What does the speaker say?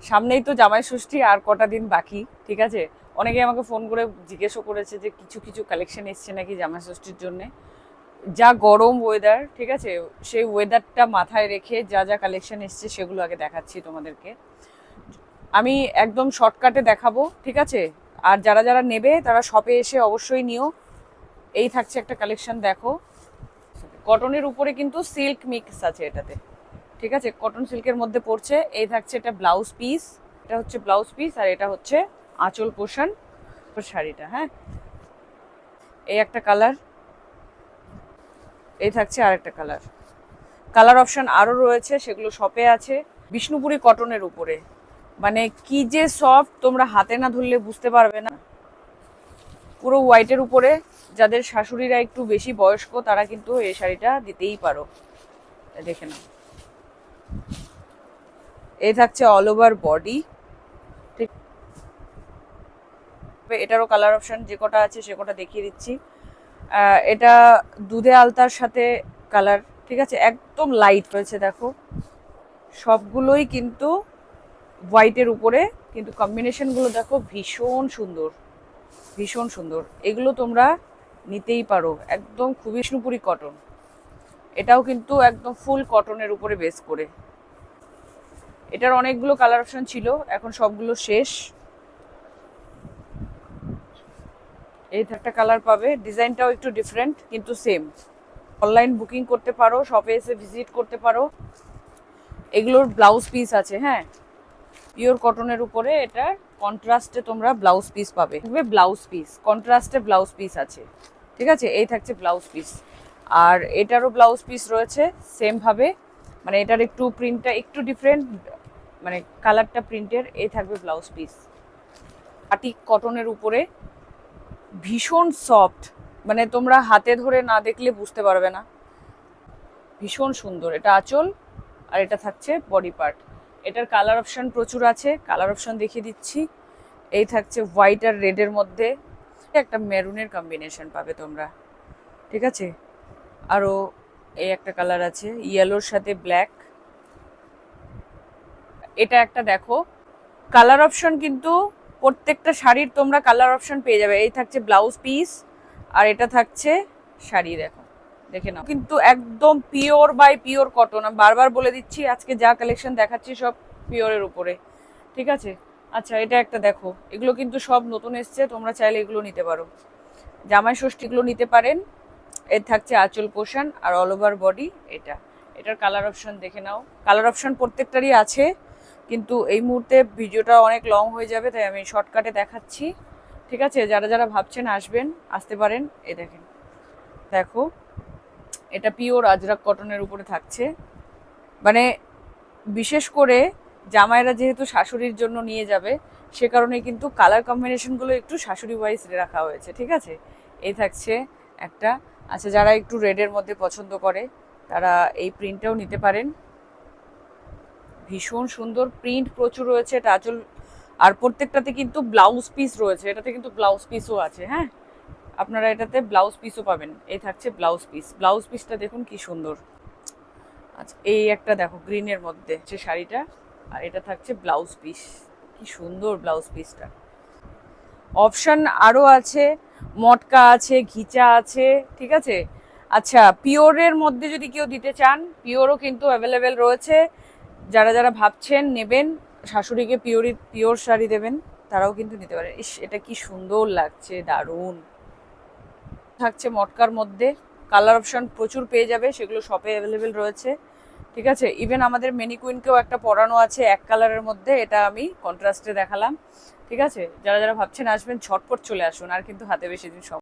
সামনেই তো জামাই ষষ্ঠী, আর কটা দিন বাকি, ঠিক আছে। অনেকে আমাকে ফোন করে জিজ্ঞেসও করেছে যে কিছু কিছু কালেকশন এসছে নাকি জামাই ষষ্ঠীর জন্য। যা গরম ওয়েদার, ঠিক আছে, সেই ওয়েদারটা মাথায় রেখে যা যা কালেকশন এসছে সেগুলো আগে দেখাচ্ছি তোমাদেরকে। আমি একদম শর্টকাটে দেখাবো, ঠিক আছে। আর যারা যারা নেবে তারা শপে এসে অবশ্যই নিও। এই থাকছে একটা কালেকশন, দেখো। কটনের উপরে কিন্তু সিল্ক মিক্স আছে এটাতে, ঠিক আছে, কটন সিল্কের মধ্যে পড়ছে। এই থাকছে এটা ব্লাউজ পিস, এটা হচ্ছে ব্লাউজ পিস, আর এটা হচ্ছে আঁচল পোষণ শাড়িটা। হ্যাঁ, এই একটা কালার, এই থাকছে আরেকটা কালার। কালার অপশন আরও রয়েছে, সেগুলো শপে আছে। বিষ্ণুপুরি কটনের উপরে, মানে কি যে সফট, তোমরা হাতে না ধরলে বুঝতে পারবে না। পুরো হোয়াইটের উপরে, যাদের শাশুড়িরা একটু বেশি বয়স্ক তারা কিন্তু এই শাড়িটা দিতেই পারো। দেখে নাও, এই থাকছে অল ওভার বডি, ঠিক। এটারও কালার অপশন যে কটা আছে সে কটা দেখিয়ে দিচ্ছি। এটা দুধে আলতার সাথে কালার, ঠিক আছে, একদম লাইট রয়েছে। দেখো সবগুলোই কিন্তু হোয়াইটের উপরে, কিন্তু কম্বিনেশনগুলো দেখো ভীষণ সুন্দর, ভীষণ সুন্দর। এগুলো তোমরা নিতেই পারো, একদম খুবই বিষ্ণুপুরি কটন। এটাও কিন্তু একদম ফুল কটনের উপরে বেস করে। এটার অনেকগুলো কালার অপশন ছিল, এখন সবগুলো শেষ। এই একটা কালার পাবে, ডিজাইনটাও একটু ডিফারেন্ট কিন্তু সেম। অনলাইন বুকিং করতে পারো, শপে এসে ভিজিট করতে পারো। এগুলোর ব্লাউজ পিস আছে, হ্যাঁ, পিওর কটনের উপরে এটা কন্ট্রাস্টে তোমরা ব্লাউজ পিস পাবে। ব্লাউজ পিস কন্ট্রাস্টে ব্লাউজ পিস আছে, ঠিক আছে। এই থাকছে ব্লাউজ পিস, আর এটারও ব্লাউজ পিস রয়েছে সেম ভাবে, মানে এটার একটু প্রিন্টটা একটু ডিফারেন্ট, মানে কালারটা প্রিন্টের। এই থাকবে ব্লাউজ পিস, আটিক কটনের উপরে, ভীষণ সফট, মানে তোমরা হাতে ধরে না দেখলে বুঝতে পারবে না, ভীষণ সুন্দর। এটা আঁচল, আর এটা থাকছে বডি পার্ট। এটার কালার অপশন প্রচুর আছে, কালার অপশন দেখিয়ে দিচ্ছি। এই থাকছে হোয়াইট আর রেডের মধ্যে, একটা মেরুনের কম্বিনেশন পাবে তোমরা, ঠিক আছে। আরও এই একটা কালার আছে ইয়েলোর সাথে ব্ল্যাক। এটা একটা দেখো, কালার অপশন কিন্তু প্রত্যেকটা শাড়ির তোমরা কালার অপশন পেয়ে যাবে। এই থাকছে ব্লাউজ পিস, আর এটা থাকছে শাড়ি। দেখো, দেখে নাও, কিন্তু একদম পিওর বাই পিওর কটন। আমি বারবার বলে দিচ্ছি, আজকে যা কালেকশন দেখাচ্ছি সব পিওরের উপরে, ঠিক আছে। আচ্ছা, এটা একটা দেখো, এগুলো কিন্তু সব নতুন এসছে, তোমরা চাইলে এগুলো নিতে পারো, জামাই ষষ্ঠীগুলো নিতে পারেন। এর থাকছে আঁচল পোষণ আর অল ওভার বডি। এটার কালার অপশন দেখে নাও, কালার অপশন প্রত্যেকটারই আছে, কিন্তু এই মুহূর্তে ভিডিওটা অনেক লং হয়ে যাবে, তাই আমি শর্টকাটে দেখাচ্ছি, ঠিক আছে। যারা যারা ভাবছেন আসবেন, আসতে পারেন। এই দেখেন, দেখো এটা পিওর আজরাক কটনের উপরে থাকছে, মানে বিশেষ করে জামাইরা যেহেতু শাশুড়ির জন্য নিয়ে যাবে, সে কারণে কিন্তু কালার কম্বিনেশনগুলো একটু শাশুড়ি ওয়াইজ রাখা হয়েছে, ঠিক আছে। এই থাকছে একটা। আচ্ছা, যারা একটু রেডের মধ্যে পছন্দ করে তারা এই প্রিন্টটাও নিতে পারেন, ভীষণ সুন্দর প্রিন্ট প্রচুর রয়েছে। এটা আঁচল, আর প্রত্যেকটাতে কিন্তু ব্লাউজ পিস রয়েছে, এটাতে কিন্তু ব্লাউজ পিসও আছে, হ্যাঁ, আপনারা এটাতে ব্লাউজ পিসও পাবেন। এই থাকছে ব্লাউজ পিস, ব্লাউজ পিসটা দেখুন কি সুন্দর। আচ্ছা, এই একটা দেখো গ্রিনের মধ্যে যে শাড়িটা, আর এটা থাকছে ব্লাউজ পিস, কি সুন্দর ব্লাউজ পিসটা। অপশন আরও আছে, মটকা আছে, ঘিচা আছে, ঠিক আছে। আচ্ছা, পিওরের মধ্যে যদি কেউ দিতে চান, পিওরও কিন্তু অ্যাভেলেবেল রয়েছে। যারা যারা ভাবছেন নেবেন, শাশুড়িকে পিওর শাড়ি দেবেন, তারাও কিন্তু নিতে পারে। ইস, এটা কি সুন্দর লাগছে, দারুণ থাকছে। মটকার মধ্যে কালার অপশন প্রচুর পেয়ে যাবে, সেগুলো শপে অ্যাভেলেবেল রয়েছে, ঠিক আছে। ইভেন আমাদের মেনিকুইনকেও একটা পরানো আছে এক কালারের মধ্যে, এটা আমি কন্ট্রাস্টে দেখালাম, ঠিক আছে। যারা যারা ভাবছেন আসবেন, ঝটপট চলে আসুন, আর কিন্তু হাতে বেশি দিন সময়